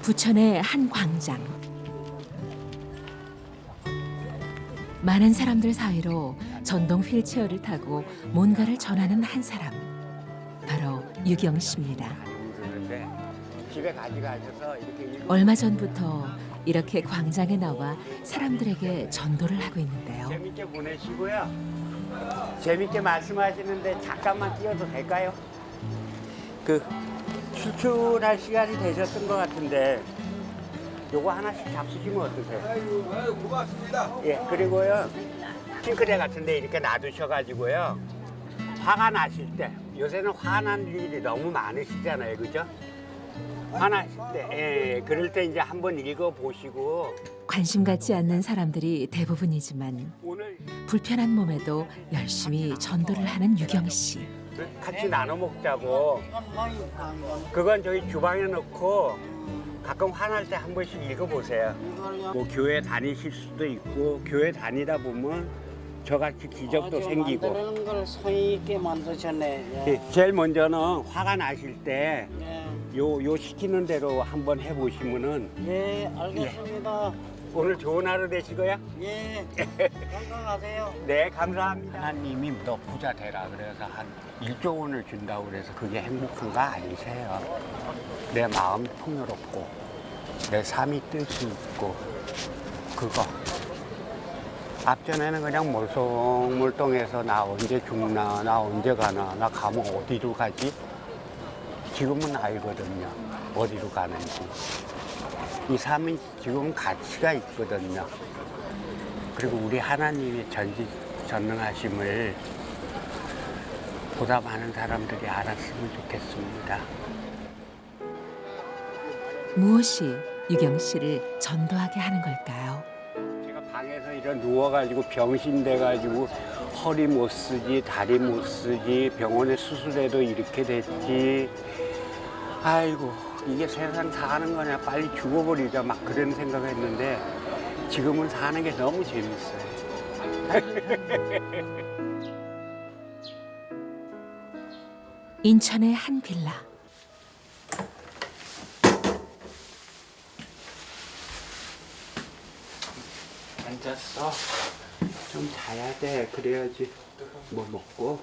부천의 한 광장. 많은 사람들 사이로 전동 휠체어를 타고 뭔가를 전하는 한 사람. 바로 유경 씨입니다. 집에 가져가셔서 이렇게 얼마 전부터 이렇게 광장에 나와 사람들에게 전도를 하고 있는데요. 재밌게 보내시고요. 재밌게 말씀하시는데 잠깐만 뛰어도 될까요? 출출할 시간이 되셨던 것 같은데 요거 하나씩 잡수시면 어떠세요? 아유, 고맙습니다. 예, 그리고요 싱크대 같은데 이렇게 놔두셔가지고요 화가 나실 때 요새는 화난 일이 너무 많으시잖아요, 그죠? 화나실 때, 예, 그럴 때 이제 한번 읽어보시고 관심 갖지 않는 사람들이 대부분이지만 오늘 불편한 몸에도 열심히 전도를 하는 유경 씨. 같이 나눠 먹자고. 그건 저희 주방에 넣고 가끔 화날 때 한 번씩 읽어보세요. 뭐 교회 다니실 수도 있고 교회 다니다 보면 저같이 기적도 생기고. 만드는 걸 성의 있게 만드셨네. 예, 제일 먼저는 화가 나실 때 예, 요 시키는 대로 한번 해보시면은 예, 알겠습니다. 오늘 좋은 하루 되시고요. 예, 건강하세요. 네, 감사합니다. 하나님이 너 부자 되라 그래서 한 1조 원을 준다고 그래서 그게 행복한 거 아니세요. 내 마음이 풍요롭고 내 삶이 뜻이 있고 그거. 앞전에는 그냥 몰성몰동해서 나 언제 죽나, 나 언제 가나, 나 가면 어디로 가지? 지금은 알거든요. 어디로 가는지. 이 삶이 지금 가치가 있거든요. 그리고 우리 하나님의 전지전능하심을 보다 많은 사람들이 알았으면 좋겠습니다. 무엇이 유경 씨를 전도하게 하는 걸까요? 제가 방에서 이런 누워가지고 병신돼가지고 허리 못 쓰지, 다리 못 쓰지, 병원에 수술해도 이렇게 됐지. 아이고, 이게 세상 사는 거냐, 빨리 죽어버리자, 막 그런 생각했는데 지금은 사는 게 너무 재밌어요. 인천의 한 빌라. 앉았어. 좀 자야 돼. 그래야지 뭐 먹고.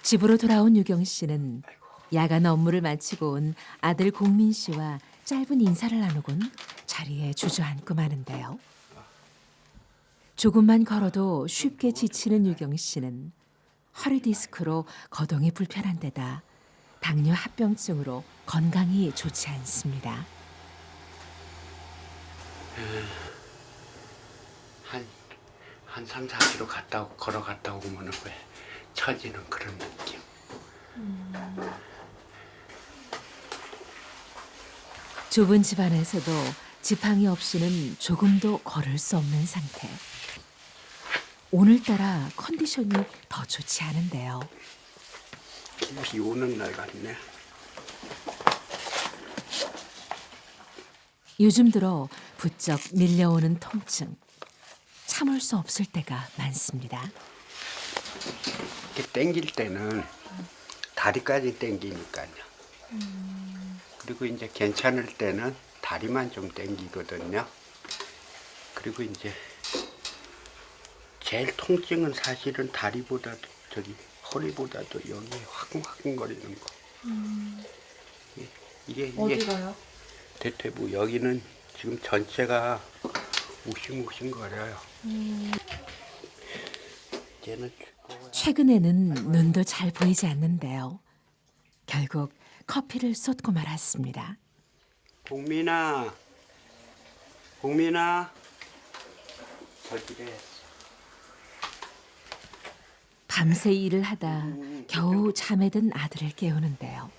집으로 돌아온 유경 씨는 야간 업무를 마치고 온 아들 공민 씨와 짧은 인사를 나누곤 자리에 주저앉고 마는데요. 조금만 걸어도 쉽게 지치는 유경 씨는 허리 디스크로 거동이 불편한 데다 당뇨 합병증으로 건강이 좋지 않습니다. 한 3, 4km 걸어갔다 오면 왜 처지는 그런 느낌. 좁은 집안에서도 지팡이 없이는 조금도 걸을 수 없는 상태. 오늘따라 컨디션이 더 좋지 않은데요. 비 오는 날 같네. 요즘 들어 부쩍 밀려오는 통증. 참을 수 없을 때가 많습니다. 이렇게 땡길 때는 다리까지 땡기니까요. 그리고 이제 괜찮을 때는 다리만 좀 땡기거든요. 그리고 이제 제일 통증은 사실은 다리보다도 허리보다도 여기 화끈화끈거리는 거. 이게 어디가요? 대퇴부 여기는 지금 전체가 욱신욱신거려요. 얘는 최근에는 눈도 잘 보이지 않는데요. 결국 커피를 쏟고 말았습니다. 공민아, 저기래. 밤새 일을 하다 겨우 잠에 든 아들을 깨우는데요.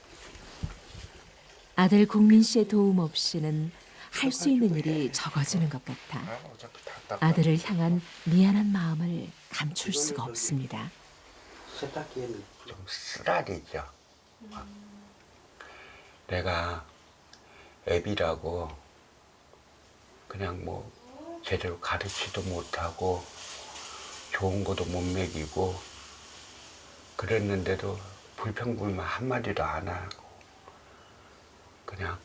아들 공민 씨의 도움 없이는 할 수 있는 일이 적어지는 것 같아 아들을 향한 미안한 마음을 감출 수가 없습니다. 세탁기에는 좀 쓰라리죠. 내가 애비라고 그냥 뭐 제대로 가르치도 못하고 좋은 것도 못 먹이고 그랬는데도 불평불만 한마디도 안 하고 그냥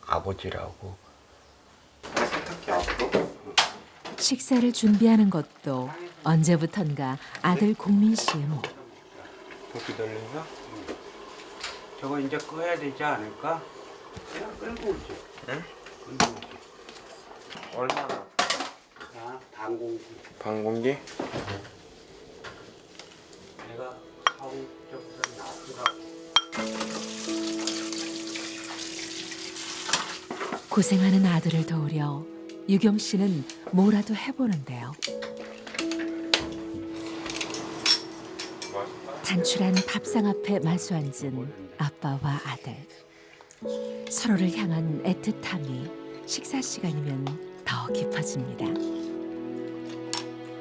아버지라고. 세탁기 앞으로? 식사를 준비하는 것도 언제부턴가 아들 공민 씨의 몫. 더 기다리나? 저거 이제 꺼야 되지 않을까? 그냥 끌고 오지. 응? 끌고 오지. 얼마나? 자, 방공기. 방공기? 내가 가운 쪽에서 놔두라고. 고생하는 아들을 도우려 유경 씨는 뭐라도 해보는데요. 단출한 밥상 앞에 마주 앉은 아빠와 아들. 서로를 향한 애틋함이 식사 시간이면 더 깊어집니다.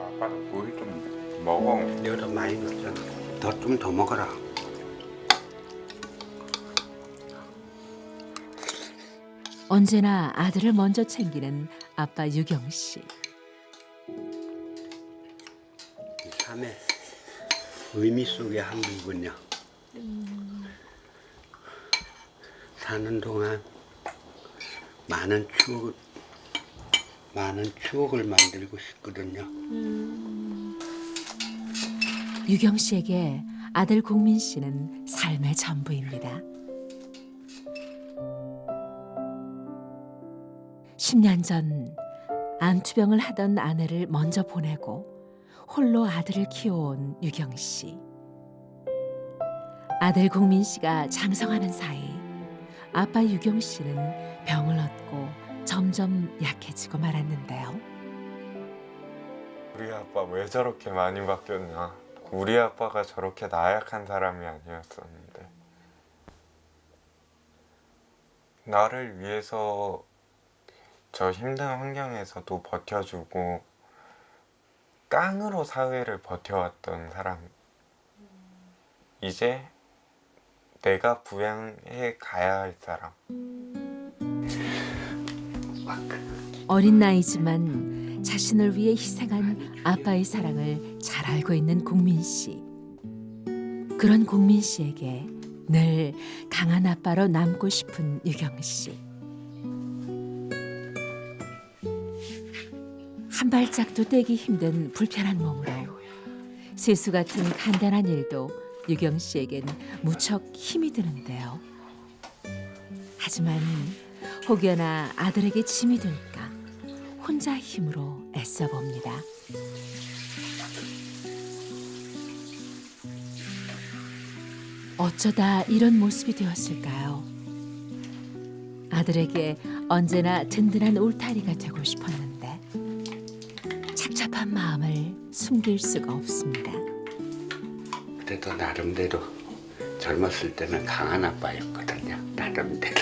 아빠 고기 좀 먹어. 내가 많이 넣었잖아. 좀 더 먹어라. 언제나 아들을 먼저 챙기는 아빠 유경 씨. 이 삶의 의미 속의 한 부분이야. 사는 동안 많은 추억을 만들고 싶거든요. 유경 씨에게 아들 공민 씨는 삶의 전부입니다. 10년 전 암투병을 하던 아내를 먼저 보내고 홀로 아들을 키워온 유경 씨. 아들 공민 씨가 장성하는 사이 아빠 유경 씨는 병을 얻고 점점 약해지고 말았는데요. 우리 아빠 왜 저렇게 많이 바뀌었냐. 우리 아빠가 저렇게 나약한 사람이 아니었었는데 나를 위해서 저 힘든 환경에서도 버텨주고 깡으로 사회를 버텨왔던 사람. 이제 내가 부양해 가야 할 사람. 어린 나이지만 자신을 위해 희생한 아빠의 사랑을 잘 알고 있는 공민 씨. 그런 공민 씨에게 늘 강한 아빠로 남고 싶은 유경 씨. 한 발짝도 떼기 힘든 불편한 몸으로 세수 같은 간단한 일도 유경 씨에겐 무척 힘이 드는데요. 하지만 혹여나 아들에게 짐이 될까 혼자 힘으로 애써 봅니다. 어쩌다 이런 모습이 되었을까요? 아들에게 언제나 든든한 울타리가 되고 싶었는데 착잡한 마음을 숨길 수가 없습니다. 그래도 나름대로 젊었을 때는 강한 아빠였거든요. 나름대로.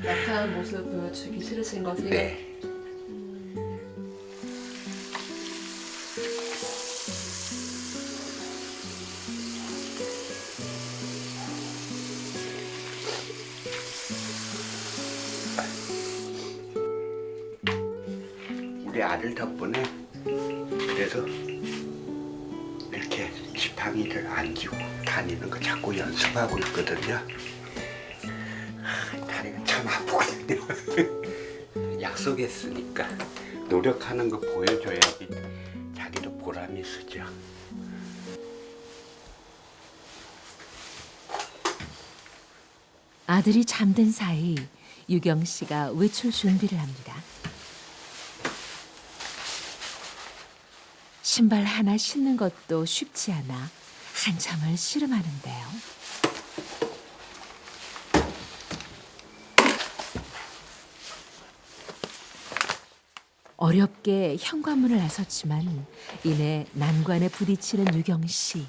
약한 모습 보여주기 싫으신 거세요? 네. 우리 아들 덕분에 그래도 이렇게 지팡이를 안 쥐고 다니는 거 자꾸 연습하고 있거든요. 다리가 참 아프거든요. 약속했으니까 노력하는 거 보여줘야지 자기도 보람이 있으죠. 아들이 잠든 사이 유경 씨가 외출 준비를 합니다. 신발 하나 신는 것도 쉽지 않아 한참을 씨름하는데요. 어렵게 현관문을 나섰지만 이내 난관에 부딪히는 유경 씨.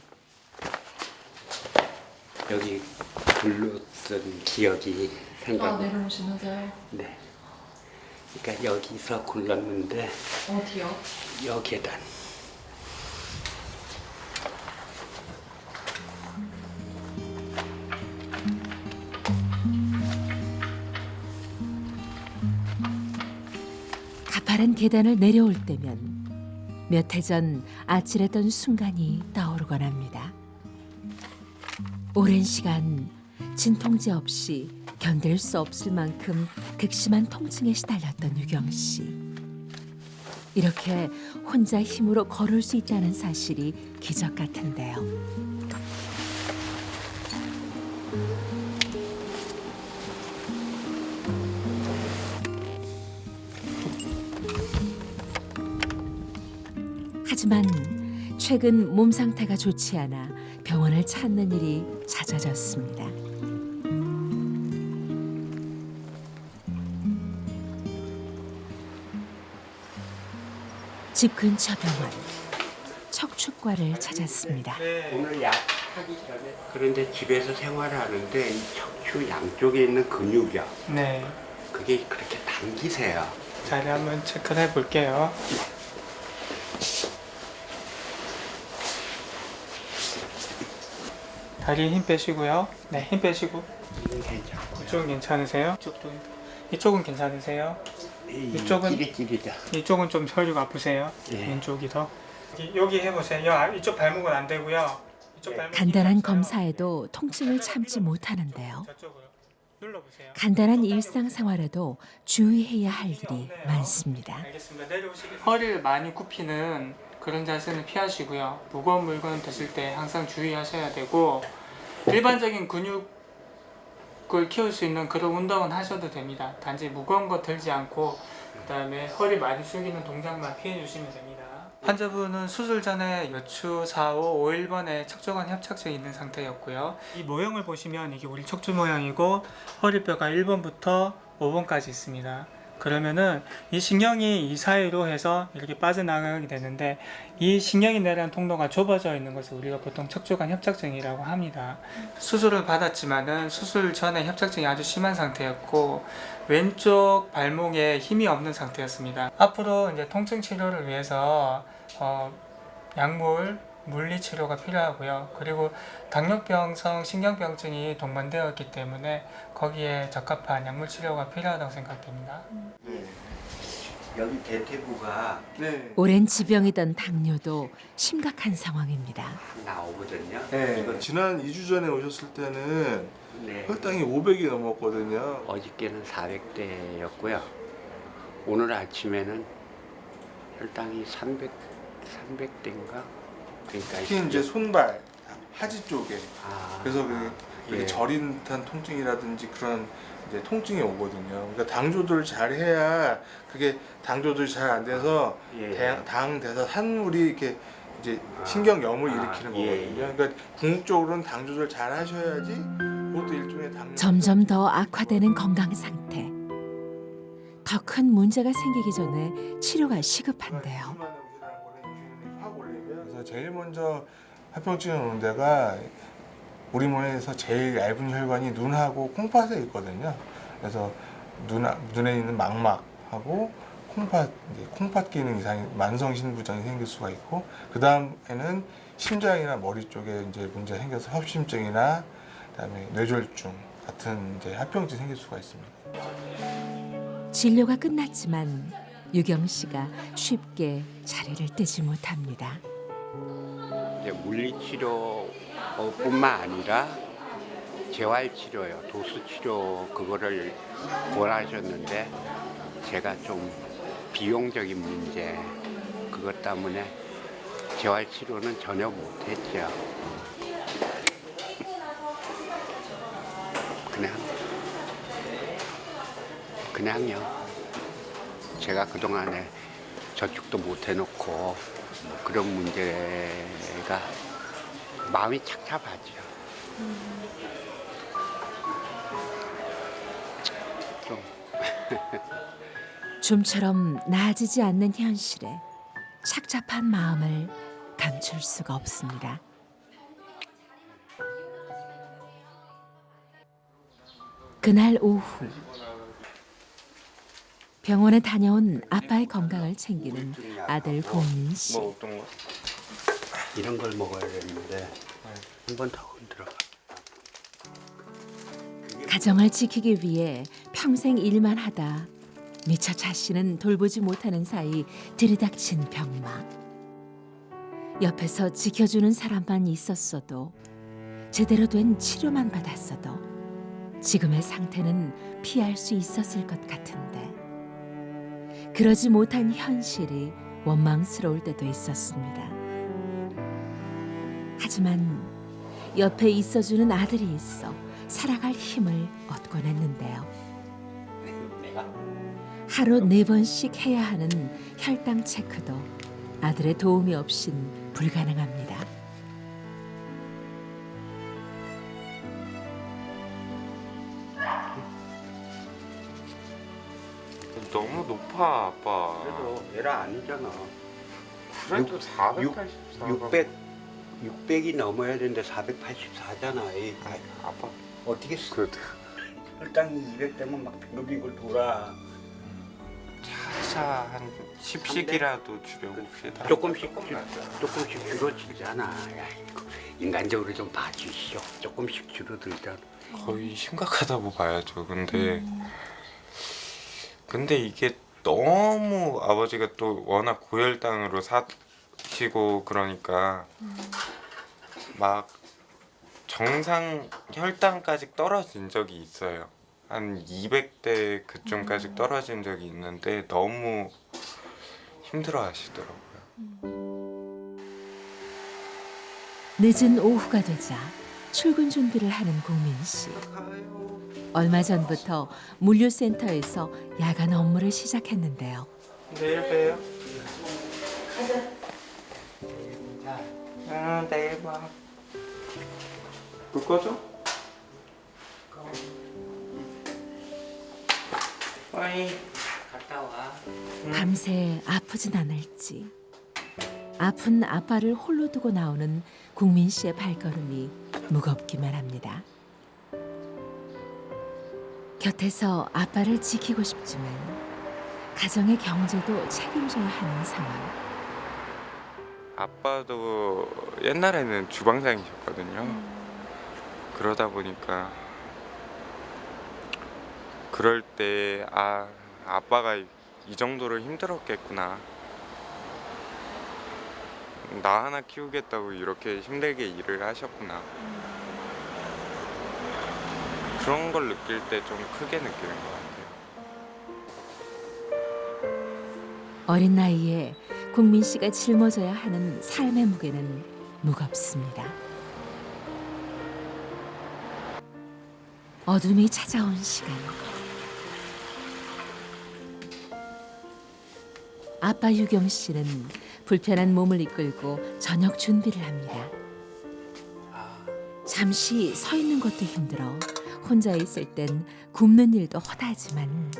여기 굴렀던 기억이 생각나. 내려오시면서요? 네. 그러니까 여기서 굴렀는데 어디요? 여 계단. 가파른 계단을 내려올 때면 몇 해 전 아찔했던 순간이 떠오르곤 합니다. 오랜 시간 진통제 없이 견딜 수 없을 만큼 극심한 통증에 시달렸던 유경 씨. 이렇게 혼자 힘으로 걸을 수 있다는 사실이 기적 같은데요. 하지만 최근 몸 상태가 좋지 않아 병원을 찾는 일이 잦아졌습니다. 집 근처 병원, 척추과를 찾았습니다. 오늘 약 하기 전에 그런데 집에서 생활하는데 이 척추 양쪽에 있는 근육이요. 네. 그게 그렇게 당기세요. 자리 한번 체크를 해볼게요. 다리에 힘 빼시고요. 네, 힘 빼시고. 이건 괜찮고요. 이쪽은 괜찮으세요? 이쪽은 괜찮으세요? 이쪽은? 찌릿찌릿해. 이쪽은 좀 혈류가 아프세요? 예. 왼쪽이 더. 여기 해보세요. 이쪽 발목은 안 되고요. 이쪽 발목 간단한 힘이 없어요. 검사에도 통증을 참지 못하는데요. 저쪽으로 눌러보세요. 간단한 일상생활에도 주의해야 할 일이 많습니다. 알겠습니다. 내려오시겠습니다. 허리를 많이 굽히는 그런 자세는 피하시고요. 무거운 물건 드실 때 항상 주의하셔야 되고 일반적인 근육을 키울 수 있는 그런 운동은 하셔도 됩니다. 단지 무거운 거 들지 않고 그다음에 허리 많이 숙이는 동작만 피해 주시면 됩니다. 환자분은 수술 전에 여추 4호 5일번에 척추관 협착증이 있는 상태였고요. 이 모형을 보시면 이게 우리 척추 모양이고 허리뼈가 1번부터 5번까지 있습니다. 그러면은 이 신경이 이 사이로 해서 이렇게 빠져나가게 되는데 이 신경이 내려는 통로가 좁아져 있는 것을 우리가 보통 척추관 협착증이라고 합니다. 수술을 받았지만은 수술 전에 협착증이 아주 심한 상태였고 왼쪽 발목에 힘이 없는 상태였습니다. 앞으로 이제 통증 치료를 위해서 약물, 물리 치료가 필요하고요. 그리고 당뇨병성 신경병증이 동반되어 있기 때문에 거기에 적합한 약물 치료가 필요하다고 생각됩니다. 여기 대퇴부가 오랜 지병이던 당뇨도 심각한 상황입니다. 나오거든요. 네, 이거 지난 2주 전에 오셨을 때는 네. 혈당이 500이 넘었거든요. 어저께는 400대였고요. 오늘 아침에는 혈당이 300대인가? 그러니까 특히 이제 손발, 하지 쪽에 그래서 예. 저린 듯한 통증이라든지 그런 이제 통증이 오거든요. 그러니까 당 조절을 잘 해야 그게 당 조절이 잘 안 돼서 예. 당 돼서 산물이 이렇게 이제 신경염을 일으키는 예. 거거든요. 그러니까 궁극적으로는 당 조절 잘 하셔야지 그것도 일종의 당. 점점 더 악화되는 건강 상태. 더 큰 문제가 생기기 전에 치료가 시급한데요. 그래서 제일 먼저 합병증이 오는 데가 우리 몸에서 제일 얇은 혈관이 눈하고 콩팥에 있거든요. 그래서 눈에 있는 망막하고 콩팥 기능 이상이 만성 신부전이 생길 수가 있고 그 다음에는 심장이나 머리 쪽에 이제 문제가 생겨서 협심증이나 그다음에 뇌졸중 같은 이제 합병증이 생길 수가 있습니다. 진료가 끝났지만 유경 씨가 쉽게 자리를 뜨지 못합니다. 이제 물리치료뿐만 아니라 재활치료요, 도수치료 그거를 원하셨는데 제가 좀 비용적인 문제 그것 때문에 재활치료는 전혀 못했죠. 그냥요. 제가 그동안에 저축도 못 해놓고 뭐 그런 문제가 마음이 착잡하죠. 좀 좀처럼 나아지지 않는 현실에 착잡한 마음을 감출 수가 없습니다. 그날 오후 병원에 다녀온 아빠의 건강을 챙기는 아들 공민 씨. 뭐 어떤 거? 이런 걸 먹어야 되는데 한 번 더 흔들어. 가정을 지키기 위해 평생 일만 하다 미처 자신은 돌보지 못하는 사이 들이닥친 병막. 옆에서 지켜주는 사람만 있었어도 제대로 된 치료만 받았어도 지금의 상태는 피할 수 있었을 것 같은데 그러지 못한 현실이 원망스러울 때도 있었습니다. 하지만 옆에 있어주는 아들이 있어 살아갈 힘을 얻곤 했는데요. 하루 4번씩 해야 하는 혈당 체크도 아들의 도움이 없인 불가능합니다. 너무 높아 아빠. 그래도 에라 아니잖아. 그래도 484가 600이 넘어야 되는데 484잖아. 아빠 어떻게 그래도 혈당이 200 되면 막 빙글빙글 돌아. 차차 한 10씩이라도 줄여봅시다. 조금씩 줄어들잖아. 야, 이거 인간적으로 좀 봐주시오. 조금씩 줄어들잖아. 거의 심각하다고 봐야죠. 근데 이게 너무 아버지가 또 워낙 고혈당으로 사시고 그러니까 막 정상 혈당까지 떨어진 적이 있어요. 한 200대 그쯤까지 떨어진 적이 있는데 너무 힘들어 하시더라고요. 늦은 오후가 되자 출근 준비를 하는 국민 씨. 얼마 전부터 물류센터에서 야간 업무를 시작했는데요. 내일 봬요. 가자. 내일 봐. 불 꺼줘? 빠이. 갔다 와. 밤새 아프진 않을지. 아픈 아빠를 홀로 두고 나오는 국민 씨의 발걸음이 무겁기만 합니다. 곁에서 아빠를 지키고 싶지만 가정의 경제도 책임져야 하는 상황. 아빠도 옛날에는 주방장이셨거든요. 그러다 보니까 그럴 때 아빠가 이 정도로 힘들었겠구나. 나 하나 키우겠다고 이렇게 힘들게 일을 하셨구나. 그런 걸 느낄 때 좀 크게 느끼는 것 같아요. 어린 나이에 국민 씨가 짊어져야 하는 삶의 무게는 무겁습니다. 어둠이 찾아온 시간. 아빠 유경 씨는 불편한 몸을 이끌고 저녁 준비를 합니다. 잠시 서 있는 것도 힘들어 혼자 있을 땐 굽는 일도 허다하지만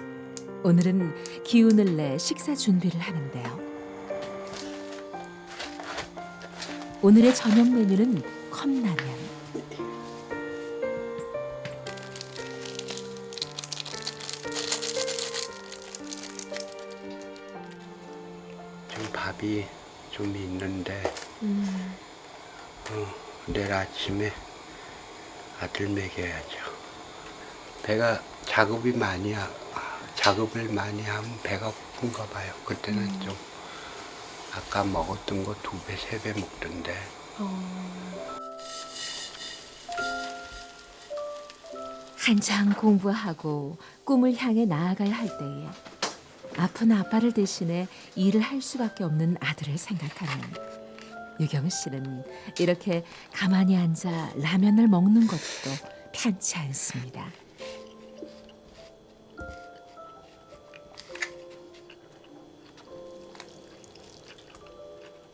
오늘은 기운을 내 식사 준비를 하는데요. 오늘의 저녁 메뉴는 컵라면. 좀 밥이 좀 있는데 내일 아침에 아들 먹여야죠. 배가 작업을 많이 하면 배가 고픈가 봐요. 그때는 좀 아까 먹었던 거 2배, 3배 먹던데. 한창 공부하고 꿈을 향해 나아가야 할 때에 아픈 아빠를 대신해 일을 할 수밖에 없는 아들을 생각하면 유경 씨는 이렇게 가만히 앉아 라면을 먹는 것도 편치 않습니다.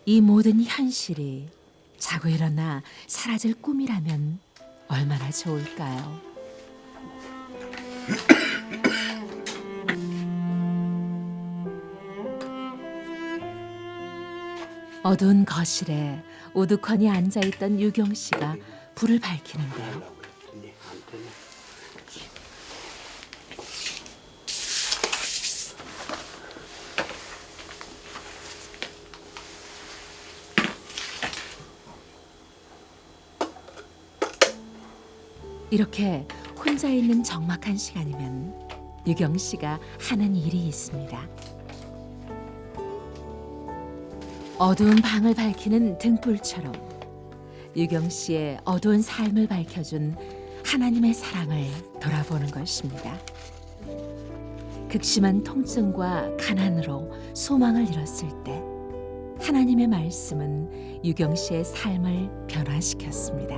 이 모든 현실이 자고 일어나 사라질 꿈이라면 얼마나 좋을까요? 어두운 거실에 우두커니 앉아있던 유경 씨가 불을 밝히는데요. 이렇게 혼자 있는 적막한 시간이면 유경 씨가 하는 일이 있습니다. 어두운 방을 밝히는 등불처럼 유경 씨의 어두운 삶을 밝혀준 하나님의 사랑을 돌아보는 것입니다. 극심한 통증과 가난으로 소망을 잃었을 때 하나님의 말씀은 유경 씨의 삶을 변화시켰습니다.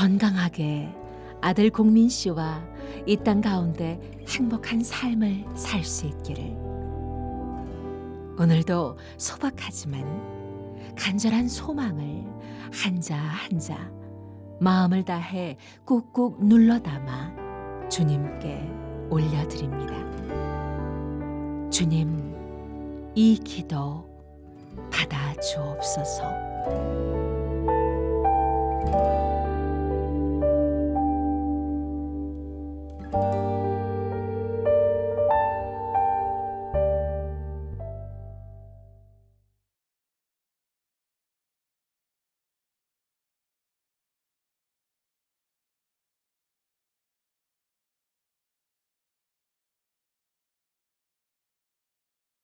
건강하게 아들 공민 씨와 이 땅 가운데 행복한 삶을 살 수 있기를. 오늘도 소박하지만 간절한 소망을 한자 한자 마음을 다해 꾹꾹 눌러 담아 주님께 올려드립니다. 주님, 이 기도 받아 주옵소서.